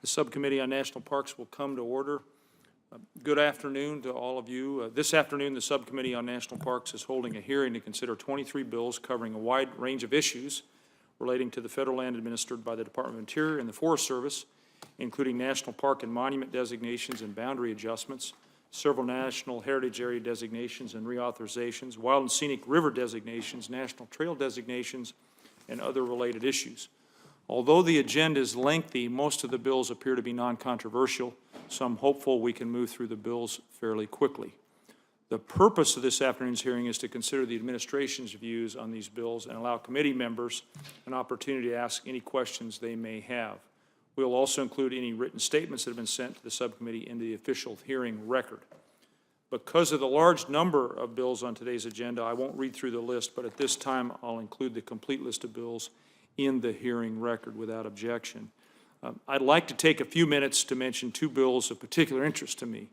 The Subcommittee on National Parks will come to order. Good afternoon to all of you. This afternoon, the Subcommittee on National Parks is holding a hearing to consider 23 bills covering a wide range of issues relating to the federal land administered by the Department of Interior and the Forest Service, including national park and monument designations and boundary adjustments, several national heritage area designations and reauthorizations, wild and scenic river designations, national trail designations, and other related issues. Although the agenda is lengthy, most of the bills appear to be non-controversial, so I'm hopeful we can move through the bills fairly quickly. The purpose of this afternoon's hearing is to consider the administration's views on these bills and allow committee members an opportunity to ask any questions they may have. We'll also include any written statements that have been sent to the subcommittee into the official hearing record. Because of the large number of bills on today's agenda, I won't read through the list, but at this time I'll include the complete list of bills in the hearing record without objection. I'd like to take a few minutes to mention two bills of particular interest to me.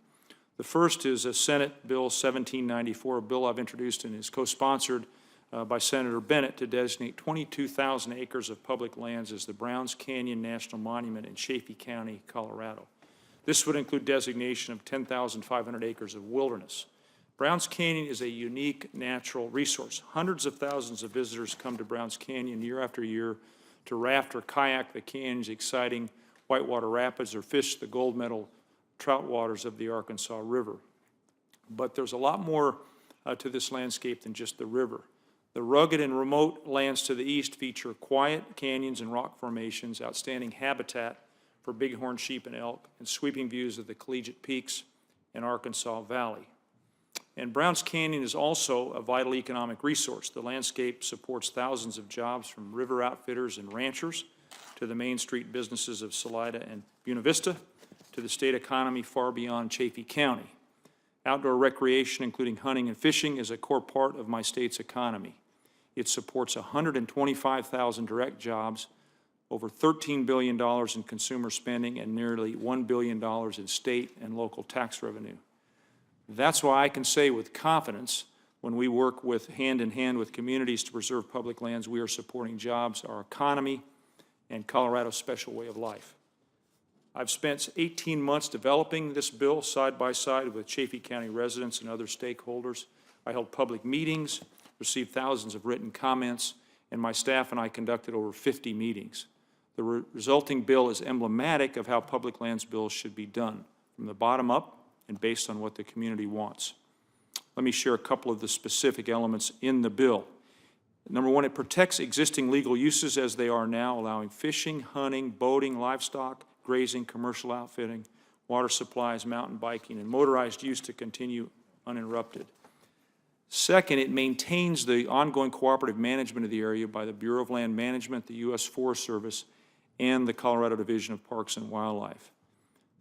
The first is a Senate Bill 1794, a bill I've introduced and is co-sponsored by Senator Bennett to designate 22,000 acres of public lands as the Browns Canyon National Monument in Chaffee County, Colorado. This would include designation of 10,500 acres of wilderness. Browns Canyon is a unique natural resource. Hundreds of thousands of visitors come to Browns Canyon year after year to raft or kayak the canyon's exciting whitewater rapids or fish the gold medal trout waters of the Arkansas River. But there's a lot more to this landscape than just the river. The rugged and remote lands to the east feature quiet canyons and rock formations, outstanding habitat for bighorn sheep and elk, and sweeping views of the Collegiate Peaks and Arkansas Valley. And Browns Canyon is also a vital economic resource. The landscape supports thousands of jobs from river outfitters and ranchers to the Main Street businesses of Salida and Buena Vista to the state economy far beyond Chaffee County. Outdoor recreation, including hunting and fishing, is a core part of my state's economy. It supports 125,000 direct jobs, over $13 billion in consumer spending, and nearly $1 billion in state and local tax revenue. That's why I can say with confidence, when we work hand in hand with communities to preserve public lands, we are supporting jobs, our economy, and Colorado's special way of life. I've spent 18 months developing this bill side by side with Chaffee County residents and other stakeholders. I held public meetings, received thousands of written comments, and my staff and I conducted over 50 meetings. The resulting bill is emblematic of how public lands bills should be done, from the bottom up and based on what the community wants. Let me share a couple of the specific elements in the bill. Number one, it protects existing legal uses as they are now, allowing fishing, hunting, boating, livestock, grazing, commercial outfitting, water supplies, mountain biking, and motorized use to continue uninterrupted. Second, it maintains the ongoing cooperative management of the area by the Bureau of Land Management, the U.S. Forest Service, and the Colorado Division of Parks and Wildlife.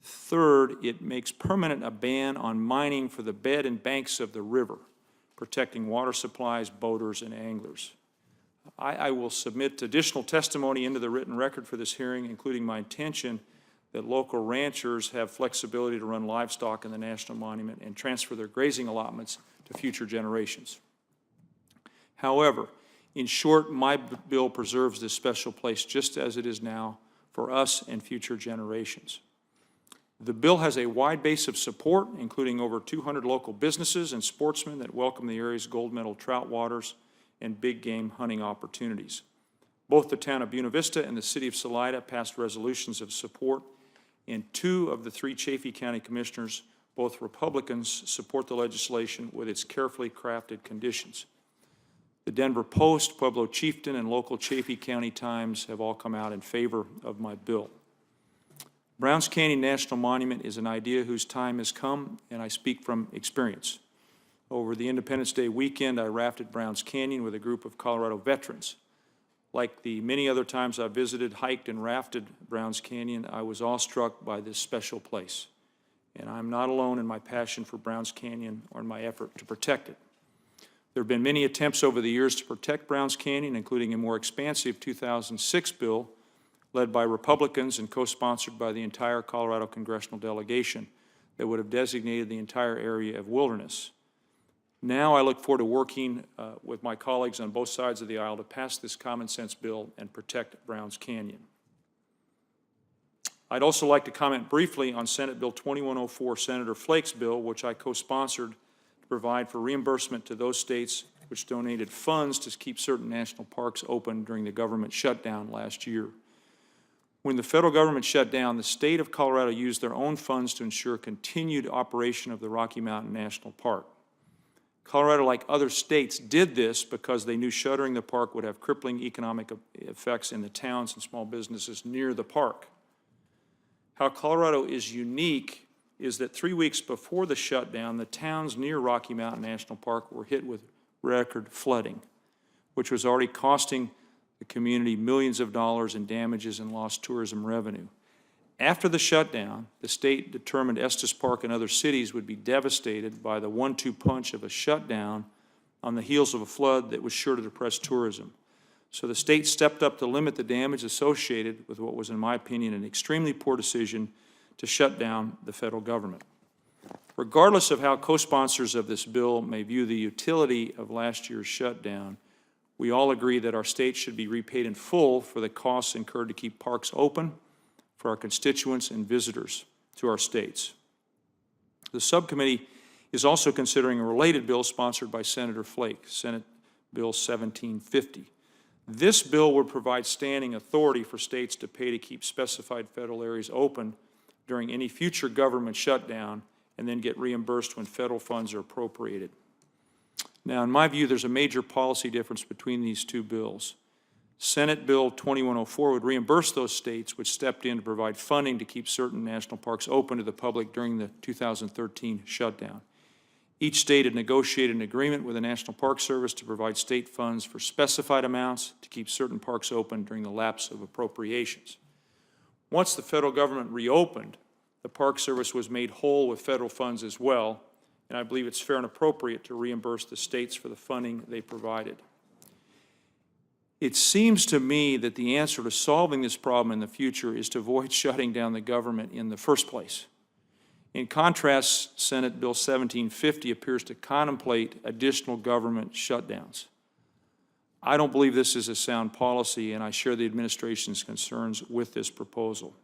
Third, it makes permanent a ban on mining for the bed and banks of the river, protecting water supplies, boaters, and anglers. I will submit additional testimony into the written record for this hearing, including my intention that local ranchers have flexibility to run livestock in the National Monument and transfer their grazing allotments to future generations. However, in short, my bill preserves this special place just as it is now for us and future generations. The bill has a wide base of support, including over 200 local businesses and sportsmen that welcome the area's gold medal trout waters and big game hunting opportunities. Both the town of Buena Vista and the city of Salida passed resolutions of support, and 2 of the 3 Chaffee County commissioners, both Republicans, support the legislation with its carefully crafted conditions. The Denver Post, Pueblo Chieftain, and local Chaffee County Times have all come out in favor of my bill. Browns Canyon National Monument is an idea whose time has come, and I speak from experience. Over the Independence Day weekend, I rafted Browns Canyon with a group of Colorado veterans. Like the many other times I visited, hiked, and rafted Browns Canyon, I was awestruck by this special place. And I'm not alone in my passion for Browns Canyon or in my effort to protect it. There have been many attempts over the years to protect Browns Canyon, including a more expansive 2006 bill led by Republicans and co-sponsored by the entire Colorado congressional delegation that would have designated the entire area of wilderness. Now I look forward to working with my colleagues on both sides of the aisle to pass this common sense bill and protect Browns Canyon. I'd also like to comment briefly on Senate Bill 2104, Senator Flake's bill, which I co-sponsored to provide for reimbursement to those states which donated funds to keep certain national parks open during the government shutdown last year. When the federal government shut down, the state of Colorado used their own funds to ensure continued operation of the Rocky Mountain National Park. Colorado, like other states, did this because they knew shuttering the park would have crippling economic effects in the towns and small businesses near the park. How Colorado is unique is that 3 weeks before the shutdown, the towns near Rocky Mountain National Park were hit with record flooding, which was already costing the community millions of dollars in damages and lost tourism revenue. After the shutdown, the state determined Estes Park and other cities would be devastated by the 1-2 punch of a shutdown on the heels of a flood that was sure to depress tourism. So the state stepped up to limit the damage associated with what was, in my opinion, an extremely poor decision to shut down the federal government. Regardless of how co-sponsors of this bill may view the utility of last year's shutdown, we all agree that our state should be repaid in full for the costs incurred to keep parks open for our constituents and visitors to our states. The subcommittee is also considering a related bill sponsored by Senator Flake, Senate Bill 1750. This bill would provide standing authority for states to pay to keep specified federal areas open during any future government shutdown and then get reimbursed when federal funds are appropriated. Now, in my view, there's a major policy difference between these two bills. Senate Bill 2104 would reimburse those states which stepped in to provide funding to keep certain national parks open to the public during the 2013 shutdown. Each state had negotiated an agreement with the National Park Service to provide state funds for specified amounts to keep certain parks open during the lapse of appropriations. Once the federal government reopened, the Park Service was made whole with federal funds as well, and I believe it's fair and appropriate to reimburse the states for the funding they provided. It seems to me that the answer to solving this problem in the future is to avoid shutting down the government in the first place. In contrast, Senate Bill 1750 appears to contemplate additional government shutdowns. I don't believe this is a sound policy, and I share the administration's concerns with this proposal.